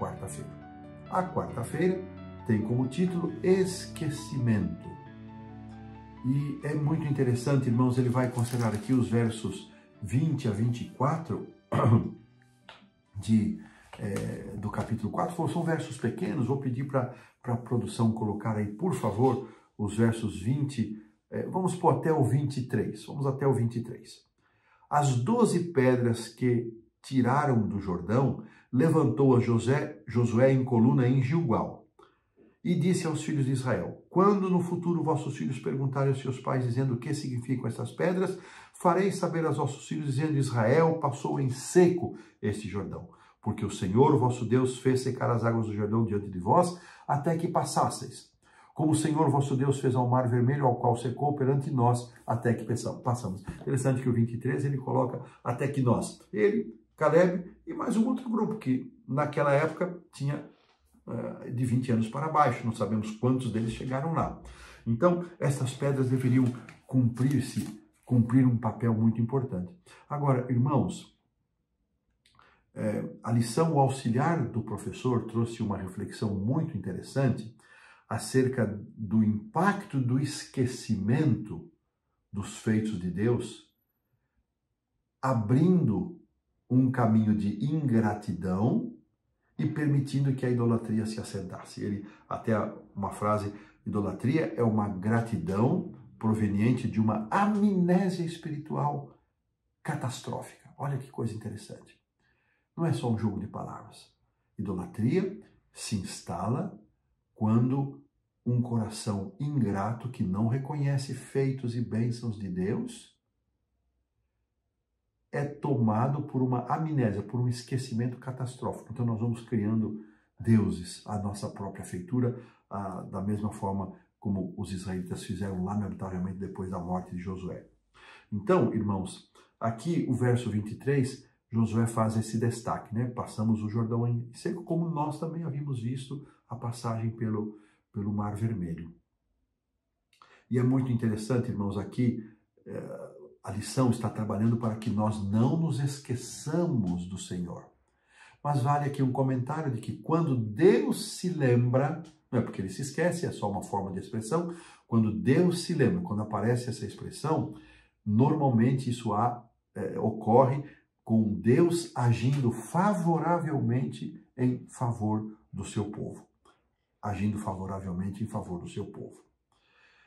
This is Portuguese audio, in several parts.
quarta-feira. A quarta-feira tem como título Esquecimento. E é muito interessante, irmãos, ele vai considerar aqui os versos 20 a 24 do capítulo 4. São versos pequenos, vou pedir para a produção colocar aí, por favor, os versos 20, vamos pôr até o 23. Vamos até o 23. As 12 pedras que tiraram do Jordão, levantou a Josué em coluna em Gilgal. E disse aos filhos de Israel: quando no futuro vossos filhos perguntarem aos seus pais, dizendo o que significam estas pedras, fareis saber aos vossos filhos, dizendo: Israel passou em seco este Jordão, porque o Senhor, vosso Deus, fez secar as águas do Jordão diante de vós, até que passasseis. Como o Senhor, vosso Deus, fez ao mar vermelho, ao qual secou perante nós, até que passamos. Interessante que o 23, ele coloca até que nós. Ele, Caleb e mais um outro grupo, que naquela época tinha de 20 anos para baixo. Não sabemos quantos deles chegaram lá. Então, essas pedras deveriam cumprir um papel muito importante. Agora, irmãos, a lição, o auxiliar do professor trouxe uma reflexão muito interessante acerca do impacto do esquecimento dos feitos de Deus, abrindo um caminho de ingratidão e permitindo que a idolatria se assentasse. Ele, até uma frase, idolatria é uma gratidão proveniente de uma amnésia espiritual catastrófica. Olha que coisa interessante. Não é só um jogo de palavras. Idolatria se instala quando um coração ingrato que não reconhece feitos e bênçãos de Deus é tomado por uma amnésia, por um esquecimento catastrófico. Então nós vamos criando deuses à nossa própria feitura, da mesma forma como os israelitas fizeram lamentavelmente depois da morte de Josué. Então, irmãos, aqui o verso 23, Josué faz esse destaque, né? Passamos o Jordão em seco, como nós também havíamos visto a passagem pelo Mar Vermelho. E é muito interessante, irmãos, aqui a lição está trabalhando para que nós não nos esqueçamos do Senhor. Mas vale aqui um comentário de que quando Deus se lembra, não é porque ele se esquece, é só uma forma de expressão, quando Deus se lembra, quando aparece essa expressão, normalmente isso ocorre com Deus agindo favoravelmente em favor do seu povo. Agindo favoravelmente em favor do seu povo.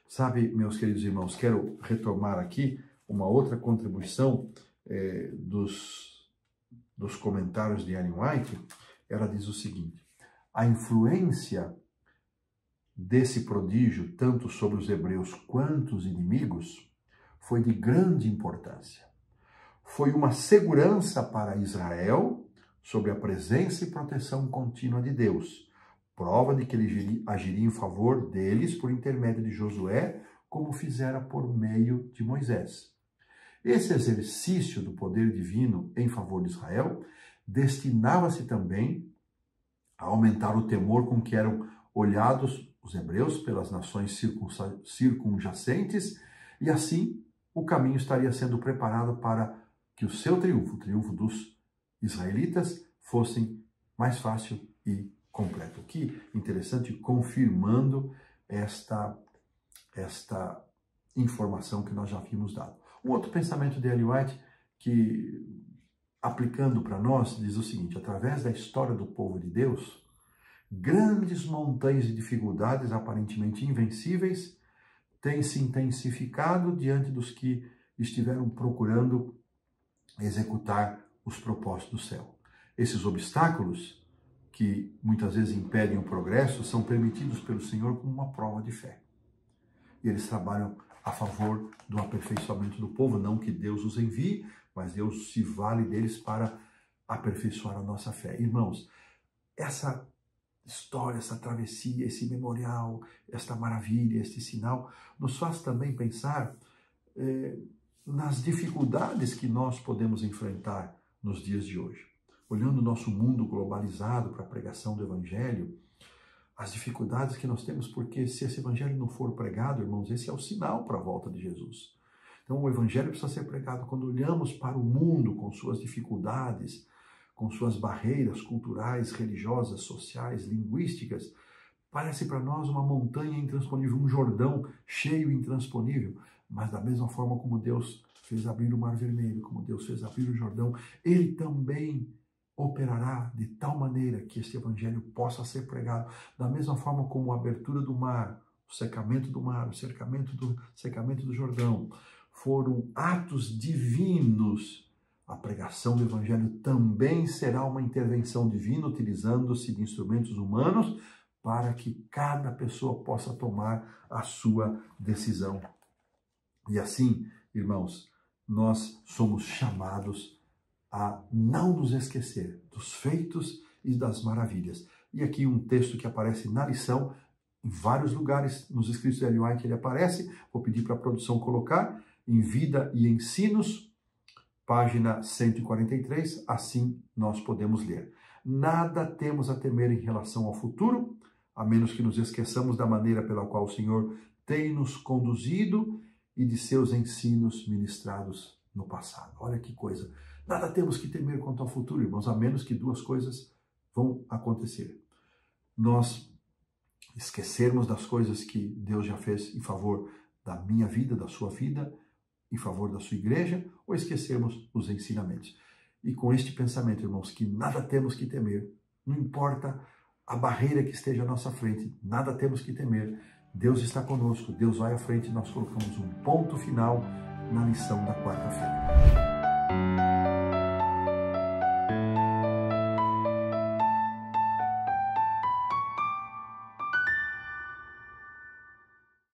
Sabe, meus queridos irmãos, quero retomar aqui uma outra contribuição dos comentários de Ellen White. Ela diz o seguinte: a influência desse prodígio, tanto sobre os hebreus quanto os inimigos, foi de grande importância. Foi uma segurança para Israel sobre a presença e proteção contínua de Deus, prova de que ele agiria em favor deles por intermédio de Josué, como fizera por meio de Moisés. Esse exercício do poder divino em favor de Israel destinava-se também a aumentar o temor com que eram olhados os hebreus pelas nações circunjacentes, e assim o caminho estaria sendo preparado para que o seu triunfo, o triunfo dos israelitas, fosse mais fácil e completo. Que interessante, confirmando esta informação que nós já havíamos dado. Um outro pensamento de Ellen White, que, aplicando para nós, diz o seguinte: através da história do povo de Deus, grandes montanhas de dificuldades aparentemente invencíveis têm se intensificado diante dos que estiveram procurando executar os propósitos do céu. Esses obstáculos, que muitas vezes impedem o progresso, são permitidos pelo Senhor como uma prova de fé. E eles trabalham a favor do aperfeiçoamento do povo, não que Deus os envie, mas Deus se vale deles para aperfeiçoar a nossa fé. Irmãos, essa história, essa travessia, esse memorial, esta maravilha, este sinal, nos faz também pensar nas dificuldades que nós podemos enfrentar nos dias de hoje. Olhando o nosso mundo globalizado para a pregação do Evangelho, as dificuldades que nós temos, porque se esse Evangelho não for pregado, irmãos, esse é o sinal para a volta de Jesus. Então o Evangelho precisa ser pregado quando olhamos para o mundo com suas dificuldades, com suas barreiras culturais, religiosas, sociais, linguísticas, parece para nós uma montanha intransponível, um Jordão cheio e intransponível. Mas da mesma forma como Deus fez abrir o Mar Vermelho, como Deus fez abrir o Jordão, Ele também operará de tal maneira que este evangelho possa ser pregado. Da mesma forma como a abertura do mar, o secamento do mar, o secamento do Jordão, foram atos divinos, a pregação do evangelho também será uma intervenção divina, utilizando-se de instrumentos humanos para que cada pessoa possa tomar a sua decisão. E assim, irmãos, nós somos chamados a não nos esquecer dos feitos e das maravilhas. E aqui um texto que aparece na lição, em vários lugares nos escritos de Ellen White ele aparece, vou pedir para a produção colocar, em Vida e Ensinos, página 143, assim nós podemos ler. Nada temos a temer em relação ao futuro, a menos que nos esqueçamos da maneira pela qual o Senhor tem nos conduzido e de seus ensinos ministrados no passado. Olha que coisa. Nada temos que temer quanto ao futuro, irmãos, a menos que duas coisas vão acontecer. Nós esquecermos das coisas que Deus já fez em favor da minha vida, da sua vida, em favor da sua igreja, ou esquecermos os ensinamentos. E com este pensamento, irmãos, que nada temos que temer, não importa a barreira que esteja à nossa frente, nada temos que temer, Deus está conosco, Deus vai à frente e nós colocamos um ponto final na lição da quarta-feira.